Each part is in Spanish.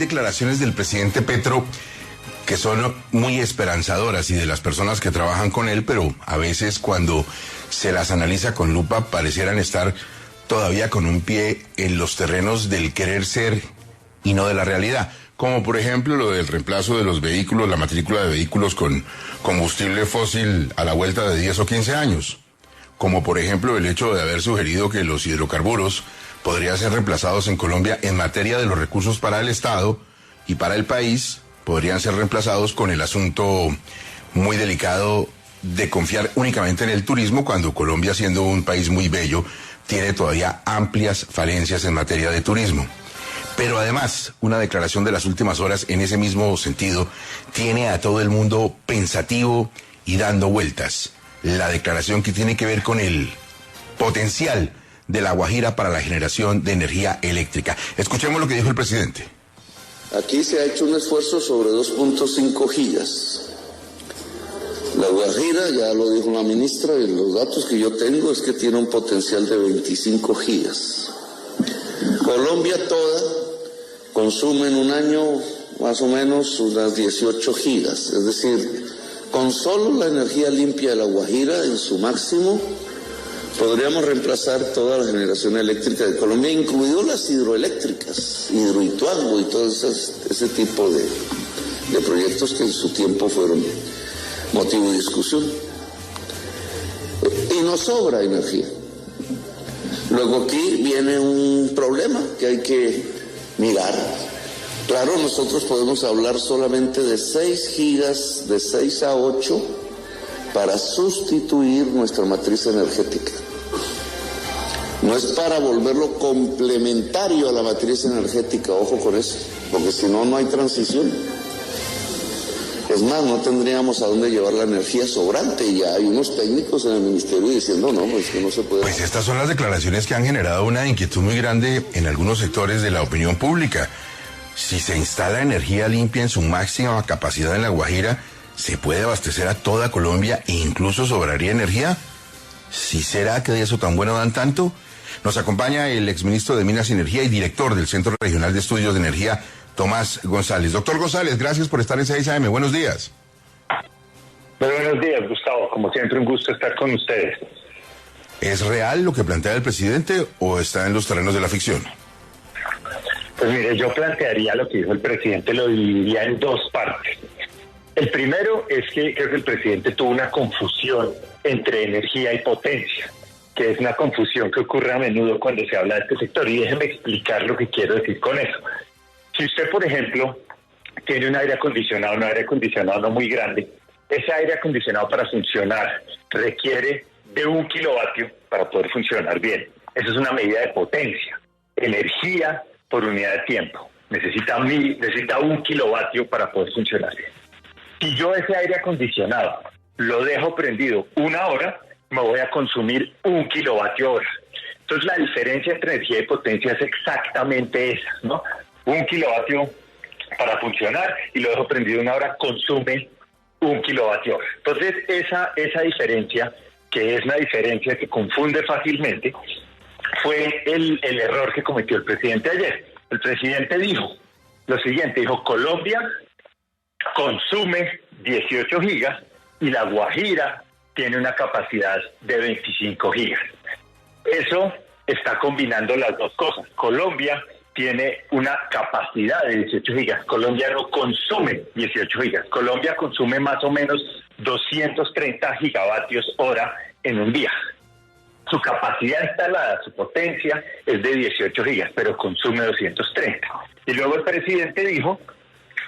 Declaraciones del presidente Petro que son muy esperanzadoras y de las personas que trabajan con él, pero a veces cuando se las analiza con lupa parecieran estar todavía con un pie en los terrenos del querer ser y no de la realidad. Como por ejemplo lo del reemplazo de los vehículos, la matrícula de vehículos con combustible fósil a la vuelta de 10 o 15 años. Como por ejemplo el hecho de haber sugerido que los hidrocarburos podrían ser reemplazados en Colombia en materia de los recursos para el Estado y para el país, podrían ser reemplazados con el asunto muy delicado de confiar únicamente en el turismo, cuando Colombia, siendo un país muy bello, tiene todavía amplias falencias en materia de turismo. Pero además, una declaración de las últimas horas en ese mismo sentido tiene a todo el mundo pensativo y dando vueltas. La declaración que tiene que ver con el potencial de La Guajira para la generación de energía eléctrica. Escuchemos lo que dijo el presidente. Aquí se ha hecho un esfuerzo sobre 2.5 gigas. La Guajira, ya lo dijo la ministra, y los datos que yo tengo es que tiene un potencial de 25 gigas. Colombia toda consume en un año más o menos unas 18 gigas. Es decir, con solo la energía limpia de La Guajira en su máximo, podríamos reemplazar toda la generación eléctrica de Colombia, incluido las hidroeléctricas, Hidroituango y todo ese tipo de proyectos que en su tiempo fueron motivo de discusión. Y nos sobra energía. Luego aquí viene un problema que hay que mirar. Claro, nosotros podemos hablar solamente de 6 gigas, de 6 a 8, para sustituir nuestra matriz energética. No es para volverlo complementario a la matriz energética, ojo con eso, porque si no, no hay transición. Es más, no tendríamos a dónde llevar la energía sobrante, y ya hay unos técnicos en el ministerio diciendo, no, pues que no se puede. Pues estas son las declaraciones que han generado una inquietud muy grande en algunos sectores de la opinión pública. Si se instala energía limpia en su máxima capacidad en La Guajira, ¿se puede abastecer a toda Colombia e incluso sobraría energía? ¿Sí será que de eso tan bueno dan tanto? Nos acompaña el exministro de Minas y Energía y director del Centro Regional de Estudios de Energía, Tomás González. Doctor González, gracias por estar en 6 AM. Buenos días. Muy buenos días, Gustavo. Como siempre, un gusto estar con ustedes. ¿Es real lo que plantea el presidente o está en los terrenos de la ficción? Pues mire, yo plantearía lo que dijo el presidente, lo dividiría en dos partes. El primero es que creo que el presidente tuvo una confusión entre energía y potencia, que es una confusión que ocurre a menudo cuando se habla de este sector, y déjeme explicar lo que quiero decir con eso. Si usted, por ejemplo, tiene un aire acondicionado no muy grande, ese aire acondicionado para funcionar requiere de 1 kilovatio para poder funcionar bien. Eso es una medida de potencia. Energía por unidad de tiempo. Necesita 1 kilovatio para poder funcionar bien. Si yo ese aire acondicionado lo dejo prendido 1 hora, me voy a consumir 1 kilovatio hora. Entonces la diferencia entre energía y potencia es exactamente esa, ¿no? 1 kilovatio para funcionar y lo dejo prendido 1 hora, consume 1 kilovatio hora. Entonces esa diferencia, que es una diferencia que confunde fácilmente, fue el error que cometió el presidente ayer. El presidente dijo lo siguiente, dijo: Colombia consume 18 gigas y La Guajira tiene una capacidad de 25 gigas. Eso está combinando las dos cosas. Colombia tiene una capacidad de 18 gigas. Colombia no consume 18 gigas. Colombia consume más o menos 230 gigavatios hora en un día. Su capacidad instalada, su potencia, es de 18 gigas, pero consume 230. Y luego el presidente dijo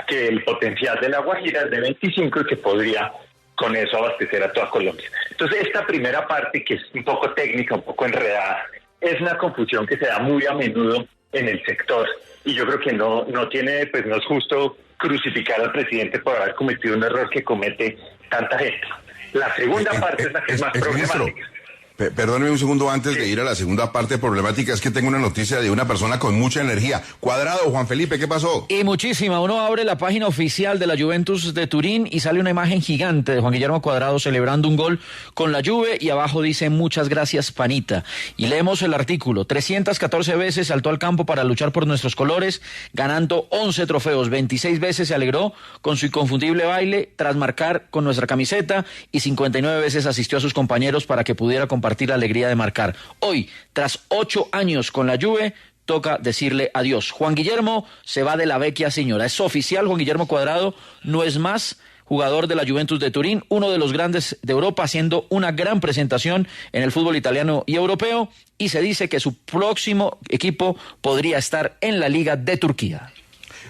que el potencial de La Guajira es de 25 y que podría con eso abastecer a toda Colombia. Entonces, esta primera parte, que es un poco técnica, un poco enredada, es una confusión que se da muy a menudo en el sector. Y yo creo que no es justo crucificar al presidente por haber cometido un error que comete tanta gente. La segunda parte es la que es más problemática. Perdóneme un segundo antes de ir a la segunda parte problemática, es que tengo una noticia de una persona con mucha energía. Cuadrado, Juan Felipe, ¿qué pasó? Y muchísima. Uno abre la página oficial de la Juventus de Turín y sale una imagen gigante de Juan Guillermo Cuadrado celebrando un gol con la Juve y abajo dice muchas gracias, panita. Y leemos el artículo. 314 veces saltó al campo para luchar por nuestros colores, ganando 11 trofeos. 26 veces se alegró con su inconfundible baile tras marcar con nuestra camiseta y 59 veces asistió a sus compañeros para que pudiera compartir la alegría de marcar. Hoy, tras 8 años con la Juve, toca decirle adiós. Juan Guillermo se va de la vecchia señora. Es oficial, Juan Guillermo Cuadrado no es más jugador de la Juventus de Turín, uno de los grandes de Europa, haciendo una gran presentación en el fútbol italiano y europeo, y se dice que su próximo equipo podría estar en la Liga de Turquía.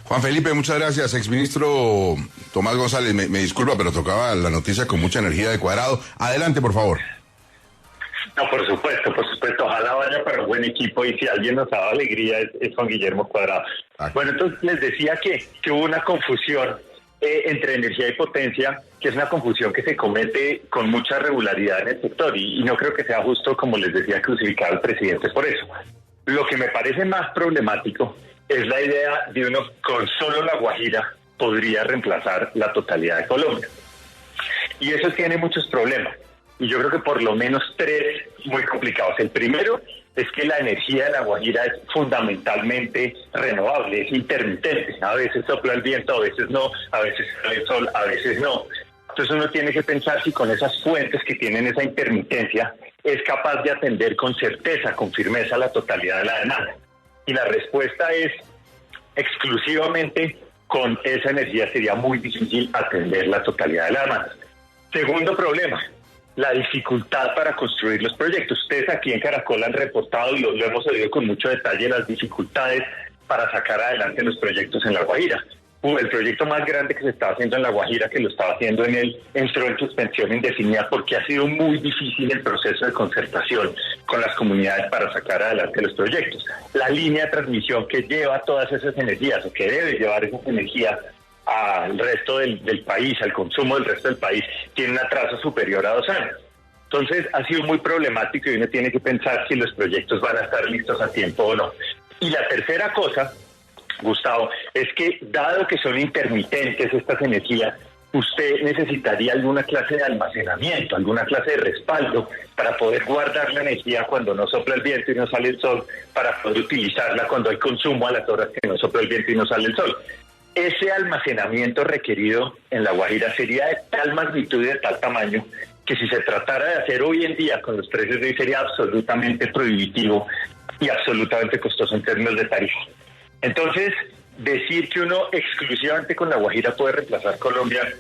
Juan Felipe, muchas gracias. Exministro Tomás González, me disculpa, pero tocaba la noticia con mucha energía de Cuadrado. Adelante, por favor. No, por supuesto. Ojalá vaya para un buen equipo y si alguien nos ha dado alegría es Juan Guillermo Cuadrado. Bueno, entonces les decía que hubo una confusión entre energía y potencia, que es una confusión que se comete con mucha regularidad en el sector y no creo que sea justo, como les decía, crucificar al presidente por eso. Lo que me parece más problemático es la idea de uno con solo La Guajira podría reemplazar la totalidad de Colombia. Y eso tiene muchos problemas. Y yo creo que por lo menos 3 muy complicados. El primero es que la energía de La Guajira es fundamentalmente renovable, es intermitente. A veces sopla el viento, a veces no, a veces sale el sol, a veces no. Entonces uno tiene que pensar si con esas fuentes que tienen esa intermitencia es capaz de atender con certeza, con firmeza la totalidad de la demanda. Y la respuesta es exclusivamente con esa energía sería muy difícil atender la totalidad de la demanda. Segundo problema, la dificultad para construir los proyectos. Ustedes aquí en Caracol han reportado y lo hemos oído con mucho detalle las dificultades para sacar adelante los proyectos en La Guajira. El proyecto más grande que se estaba haciendo en La Guajira, que lo estaba haciendo en él, entró en suspensión indefinida porque ha sido muy difícil el proceso de concertación con las comunidades para sacar adelante los proyectos. La línea de transmisión que lleva todas esas energías, o que debe llevar esas energías al resto del país, al consumo del resto del país, tiene un atraso superior a 2 años. Entonces ha sido muy problemático y uno tiene que pensar si los proyectos van a estar listos a tiempo o no. Y la tercera cosa, Gustavo, es que dado que son intermitentes estas energías, usted necesitaría alguna clase de almacenamiento, alguna clase de respaldo para poder guardar la energía cuando no sopla el viento y no sale el sol, para poder utilizarla cuando hay consumo a las horas que no sopla el viento y no sale el sol. Ese almacenamiento requerido en La Guajira sería de tal magnitud y de tal tamaño que si se tratara de hacer hoy en día con los precios de hoy sería absolutamente prohibitivo y absolutamente costoso en términos de tarifa. Entonces, decir que uno exclusivamente con La Guajira puede reemplazar Colombia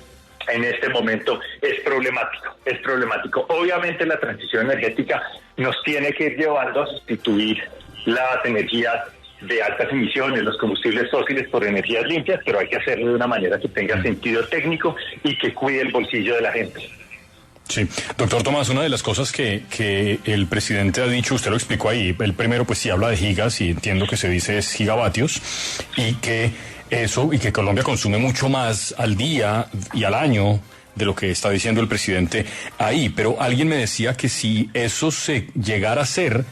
en este momento es problemático. Obviamente la transición energética nos tiene que ir llevando a sustituir las energías de altas emisiones, los combustibles fósiles por energías limpias, pero hay que hacerlo de una manera que tenga sentido técnico y que cuide el bolsillo de la gente. Sí, doctor Tomás, una de las cosas que el presidente ha dicho, usted lo explicó ahí, el primero pues sí habla de gigas y entiendo que se dice es gigavatios y que Colombia consume mucho más al día y al año de lo que está diciendo el presidente ahí, pero alguien me decía que si eso se llegara a hacer,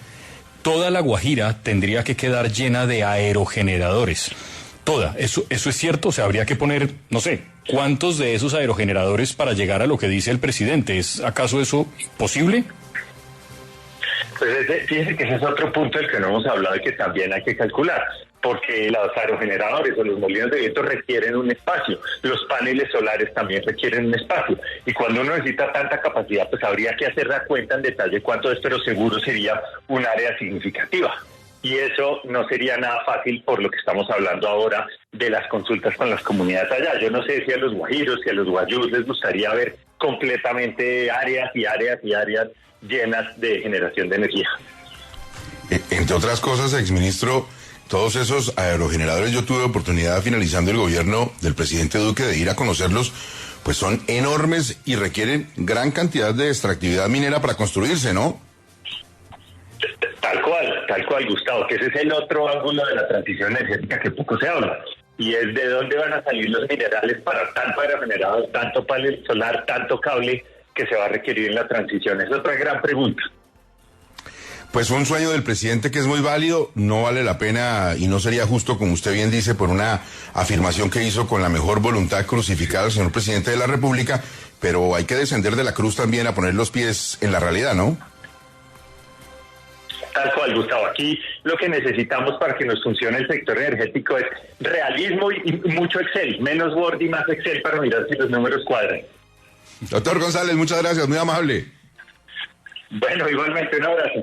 toda La Guajira tendría que quedar llena de aerogeneradores. Toda, ¿eso es cierto? O sea, habría que poner, no sé, ¿cuántos de esos aerogeneradores para llegar a lo que dice el presidente? ¿Es acaso eso posible? Pues fíjense que ese es otro punto del que no hemos hablado y que también hay que calcular, porque los aerogeneradores o los molinos de viento requieren un espacio, los paneles solares también requieren un espacio, y cuando uno necesita tanta capacidad, pues habría que hacer la cuenta en detalle cuánto es, pero seguro sería un área significativa. Y eso no sería nada fácil por lo que estamos hablando ahora de las consultas con las comunidades allá. Yo no sé si a los guajiros y a los guayús les gustaría ver completamente áreas y áreas y áreas llenas de generación de energía. Entre otras cosas, exministro, todos esos aerogeneradores, yo tuve oportunidad finalizando el gobierno del presidente Duque de ir a conocerlos, pues son enormes y requieren gran cantidad de extractividad minera para construirse, ¿no? Tal cual, Gustavo, que ese es el otro ángulo de la transición energética que poco se habla, y es de dónde van a salir los minerales para tanto aerogenerador, tanto panel solar, tanto cable que se va a requerir en la transición. Es otra gran pregunta. Pues fue un sueño del presidente que es muy válido, no vale la pena y no sería justo, como usted bien dice, por una afirmación que hizo con la mejor voluntad crucificar al señor presidente de la República, pero hay que descender de la cruz también a poner los pies en la realidad, ¿no? Tal cual, Gustavo. Aquí lo que necesitamos para que nos funcione el sector energético es realismo y mucho Excel, menos Word y más Excel para mirar si los números cuadran. Doctor González, muchas gracias, muy amable. Bueno, igualmente, un abrazo.